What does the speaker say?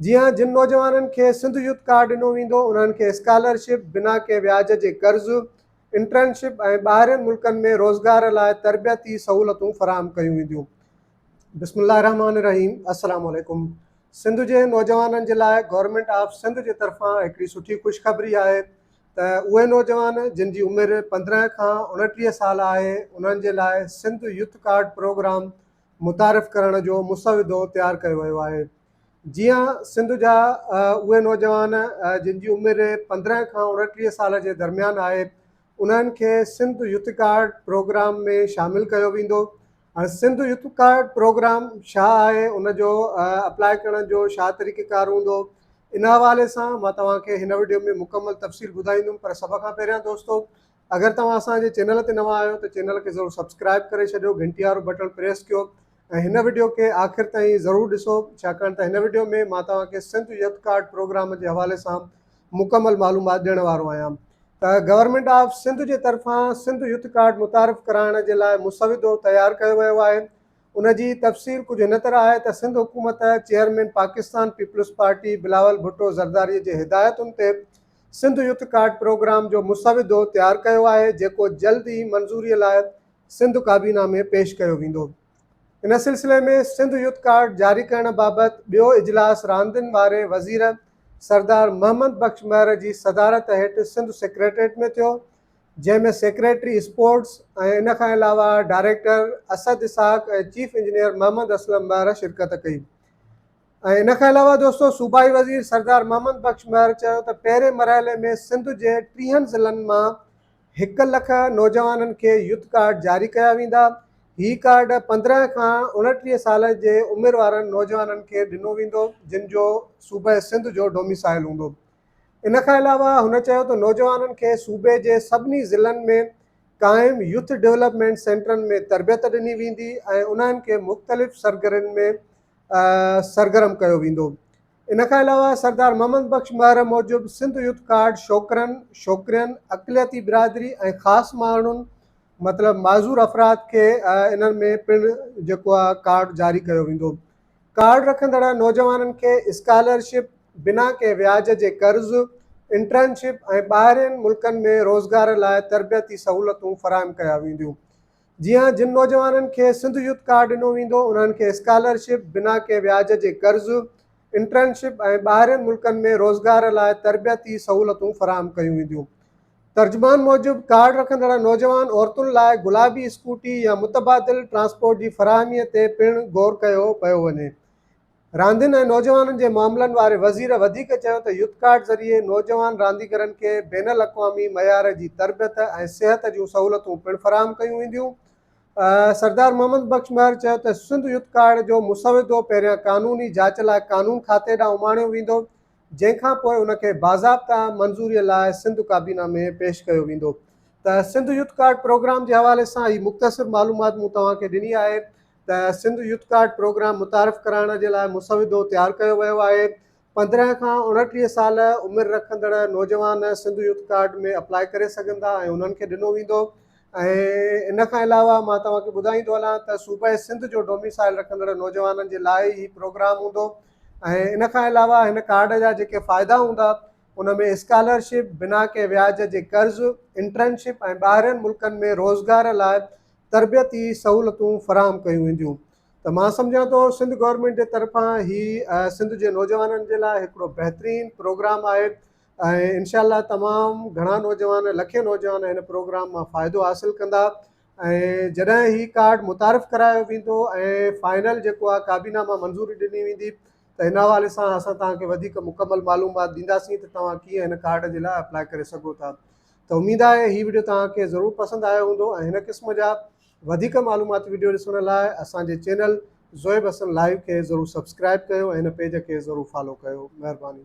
जी हाँ, जिन नौजवाननि खे सिंध यूथ कार्ड ॾिनो वेंदो उन्हनि खे स्कॉलरशिप, बिना के व्याज जे कर्ज़, इंटर्नशिप ऐं ॿाहिरिनि मुल्कनि में रोज़गार लाइ तरबियती सहूलतूं फ़राहम कयूं वेंदियूं। बिस्मिल्लाहिर्रहमानिर्रहीम, अस्सलाम वालेकुम। सिंध जे नौजवाननि जे लाइ गवर्नमेंट ऑफ सिंध जे तरफ़ां हिकिड़ी सुठी ख़ुशख़बरी आहे त उहे नौजवान जिन जी उमिरि 15 खां 29 साल आहे उन्हनि जे लाइ सिंध यूथ कार्ड प्रोग्राम मुतारिफ़ करण जो मुसविदो तयारु कयो वियो आहे। जीअं सिंध जा उहे नौजवान जिन जी उमिरि 15 खां 29 साल जे दरमियान आहे उन्हनि खे सिंध यूथ कार्ड प्रोग्राम में शामिलु कयो वेंदो। हाणे सिंध यूथ कार्ड प्रोग्राम छा आहे, उनजो अप्लाई करण जो छा तरीक़ेकार हूंदो, इन हवाले सां मां तव्हांखे हिन वीडियो में मुकमल तफ़सील ॿुधाईंदुमि। पर सभ खां पहिरियां दोस्तो, अगरि तव्हां असांजे चैनल ते नवां आहियो त चैनल खे ज़रूरु सब्सक्राइब करे छॾियो, घंटी वारो बटन प्रेस कयो ऐं हिन वीडियो खे आख़िर ताईं ज़रूरु ॾिसो, छाकाणि त हिन वीडियो में मां तव्हांखे सिंध यूथ कार्ड प्रोग्राम जे हवाले सां मुकमल मालूमात ॾियण वारो आहियां। त गवर्नमेंट ऑफ सिंध जे तरफ़ां सिंध यूथ कार्ड मुतारिफ़ कराइण जे लाइ मुसविदो तयारु कयो वियो आहे। उनजी तफ़सील कुझु हिन तरह आहे त सिंध हुकूमत chairman Pakistan peoples party Bilawal Bhutto Zardari जे हिदायतुनि ते सिंध यूथ कार्ड प्रोग्राम जो मुसविदो तयारु कयो आहे, जेको जल्द ई मंज़ूरीअ लाइ सिंध काबीना में पेश कयो वेंदो। इन सिलसिले में सिंध यूथ कार्ड जारी करण बाबति ॿियो इजलास रांदियुनि वारे वज़ीर सरदार मोहम्मद बख्श महर जी सदारत हेठि सिंध सेक्रेटरीट में थियो, जंहिंमें सेक्रेटरी स्पोर्ट्स ऐं इन खां अलावा डायरेक्टर असद इसाक ऐं चीफ इंजीनियर मोहम्मद असलम महर शिरकत कई। ऐं इन खां अलावा दोस्तो, सूबाई वज़ीर सरदार मोहम्मद बख्श महर चयो त पहिरें मरहले में सिंध जे 30 ज़िलनि मां 1 लख नौजवाननि खे यूथ कार्ड जारी कया वेंदा। हीउ कार्ड 15 खां 29 साल जे उमिरि वारनि नौजवाननि खे ॾिनो वेंदो जिन जो सूबे सिंध जो डोमिसाइल हूंदो। इन खां अलावा हुन चयो त नौजवाननि खे सूबे जे सभिनी ज़िलनि में क़ाइमु यूथ डेवलपमेंट सेंटरनि में तरबियत ॾिनी वेंदी ऐं उन्हनि खे मुख़्तलिफ़ सरगर्मियुनि में सरगर्म कयो वेंदो। इन खां अलावा सरदार मोहम्मद बख्श महर मूजिबि सिंध यूथ कार्ड छोकिरनि, छोकिरियुनि, अक़लियती बिरादरी ऐं ख़ासि माण्हुनि मतिलबु माज़ूर अफ़राद खे इन्हनि में पिणु जेको आहे कार्ड जारी कयो वेंदो। कार्ड रखंदड़ नौजवाननि खे स्कॉलरशिप, बिना के व्याज जे कर्ज़, इंटर्नशिप ऐं ॿाहिरिनि मुल्कनि में रोज़गार लाइ तरबियती सहूलतूं फ़राहम कया वेंदियूं। जी हाँ, जिन नौजवाननि खे सिंध यूथ कार्ड ॾिनो वेंदो उन्हनि खे स्कॉलरशिप, बिना के व्याज जे कर्ज़, इंटर्नशिप ऐं ॿाहिरिनि मुल्कनि में रोज़गार लाइ तरबियती सहूलतूं फ़राहम कयूं वेंदियूं। तर्जुमान मूजिबि कार्ड रखंदड़ नौजवान औरतुनि लाइ गुलाबी स्कूटी या मुतबादिल ट्रांसपोर्ट जी फ़राहमीअ ते पिणु गौर कयो पियो वञे। रांदियुनि ऐं नौजवाननि जे मामलनि वारे वज़ीर वधीक चयो त यूथ कार्ड ज़रिए नौजवान रांदीगरनि खे बैनुल अक़वामी मयार जी तरबियत ऐं सिहत जूं सहूलतूं पिणु फ़राहम कयूं वेंदियूं। सरदार मोहम्मद बख्श महर चयो त सिंध यूथ कार्ड जो मुसविदो पहिरियां क़ानूनी जांच लाइ क़ानून खाते ॾांहुं उमाणियो वेंदो, जंहिंखां पोइ उनखे बाज़ाब्ता मंज़ूरीअ लाइ सिंध काबीना में पेश कयो वेंदो। त सिंध यूथ कार्ड प्रोग्राम जे हवाले सां हीअ मुख़्तसिर मालूमात मूं तव्हांखे ॾिनी आहे त सिंध यूथ कार्ड प्रोग्राम मुतारिफ़ कराइण जे लाइ मुसविदो तयारु कयो वियो आहे। 15 खां 29 साल उमिरि रखंदड़ नौजवान सिंध यूथ कार्ड में अप्लाई करे सघंदा ऐं उन्हनि खे ॾिनो वेंदो। ऐं इन खां अलावा मां तव्हांखे ॿुधाईंदो हलां त सूबे सिंध जो डोमिसाइल रखंदड़ नौजवाननि जे लाइ ही प्रोग्राम हूंदो। ऐं इन खां अलावा हिन कार्ड जा जेके फ़ाइदा हूंदा उन में स्कॉलरशिप, बिना के व्याज जे कर्ज़, इंटर्नशिप ऐं ॿाहिरिनि मुल्कनि में रोज़गार लाइ तरबियती सहूलतूं फ़राहम कयूं वेंदियूं। त मां सम्झां थो सिंध गवर्नमेंट जे तरफ़ां ही सिंध जे नौजवाननि जे लाइ हिकिड़ो बहितरीनु प्रोग्राम आहे ऐं इनशाअल्लाह तमामु घणा नौजवान, लखे नौजवान हिन प्रोग्राम मां फ़ाइदो हासिलु कंदा। ऐं जॾहिं ही कार्ड मुतारिफ़ करायो वेंदो ऐं फाइनल जेको आहे काबीना मां मंज़ूरी ॾिनी वेंदी त हिन हवाले सां असां तव्हांखे वधीक मुकमल मालूमात ॾींदासीं त तव्हां कीअं हिन कार्ड जे लाइ अप्लाई करे सघो था। त उमेदु आहे हीअ वीडियो तव्हांखे ज़रूरु पसंदि आयो हूंदो ऐं हिन क़िस्म जा वधीक मालूमाती वीडियो ॾिसण लाइ असांजे चैनल ज़ोएब हसन लाइव खे ज़रूरु सब्सक्राइब कयो ऐं हिन पेज खे ज़रूरु फॉलो कयो। महिरबानी।